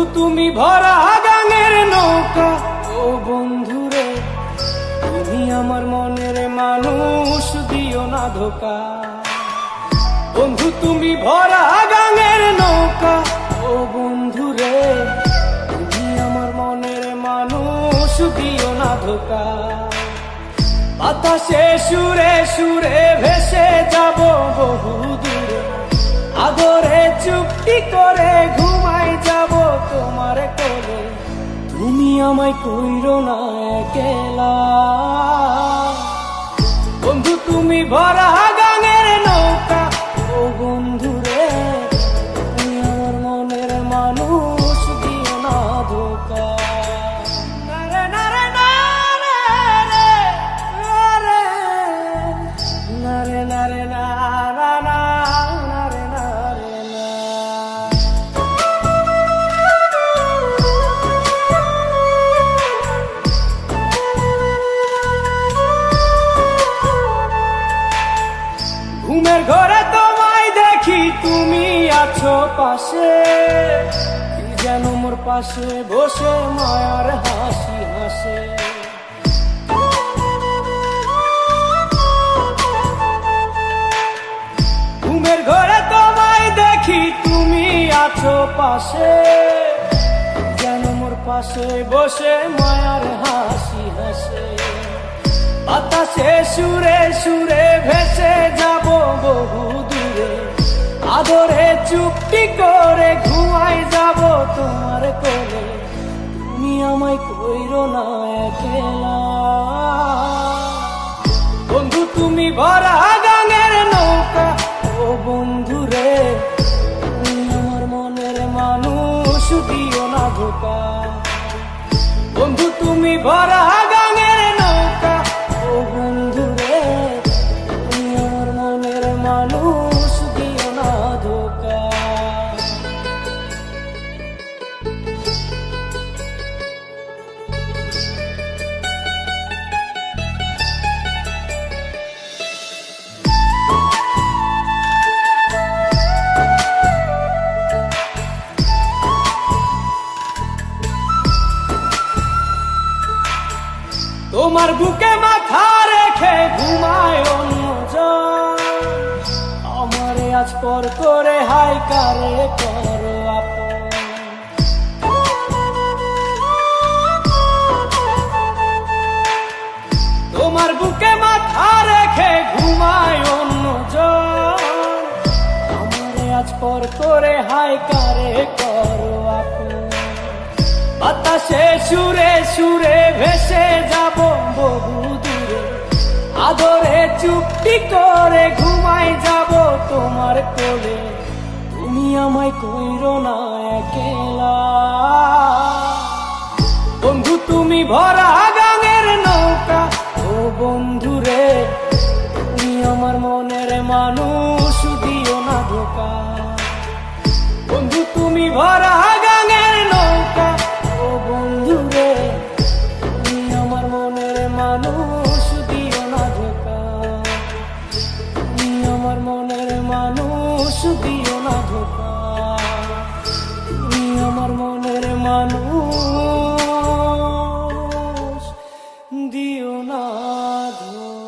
বন্ধু তুমি ভরা গাঙের নৌকা, ও বন্ধুরে তুমি আমার মনের মানুষ, দিও না ধোকা। বন্ধু তুমি ভরা গাঙের নৌকা, ও বন্ধুরে তুমি আমার মনের মানুষ, দিও না ধোকা। বাতাসে সুরে সুরে ভেসে যাব বহু দূরে, আদরে চুপটি করে ঘুমাই যাব তোমার কোলে। তুমি আমায় কইরো না একলা, বন্ধু তুমি ভরা গাঙের নৌকা, ও বন্ধুরে তুমি আমার মনের মানুষ, দিও না ধোকা। নারে নারে নারে নারে নারে নারে নারে নারে নারে না। ঘুমের ঘরে তোমায় দেখি তুমি আছো পাশে, কি যেন মোর পাশে বসে মায়ার হাসি হাসে। ঘুমের ঘরে তোমায় দেখি তুমি আছো পাশে, যেন মোর পাশে বসে মায়ার হাসি হাসে। বাতাসে সুরে সুরে ভেসে যাব বহু দূরে, আদরে চুপটি করে ঘুমাই যাব তোমার কোলে। তুমি আমায় কইরো না একলা, বন্ধু তুমি ভরা গাঙের নৌকা, ও বন্ধুরে তুমি আমার মনের মানুষ, দিও না ধোকা। বন্ধু তুমি ভরা গাঙের নৌকা, ও বন্ধুরে তুমি আমার মনের মানুষ, দিও না ধোকা। তোমার বুকে মাথা রেখে ঘুমায় অন্যজন, আমারে আজ পর করে হাই কারে করো আপন। তোমার বুকে মাথা রেখে ঘুমায় অন্যজন, আমারে আজ পর করে হাই কারে করো আপন। বাতাসে সুরে সুরে ভেসে যাব বহু দূরে, আদরে চুপটি করে ঘুমাই যাব তোমার কোলে। তুমি আমায় কইরো না একলা, বন্ধু তুমি ভরা গাঙের নৌকা, ও বন্ধুরে তুমি আমার মনের মানুষ, দিও না ধোকা। বন্ধু তুমি ভরা গাঙের নৌকা, ও বন্ধুরে তুমি আমার মনের মানুষ, দিও না ধোকা। তুমি আমার মনের মানুষ, দিও না ধোকা। তুমি আমার মনের মানুষ, দিও না ধোকা।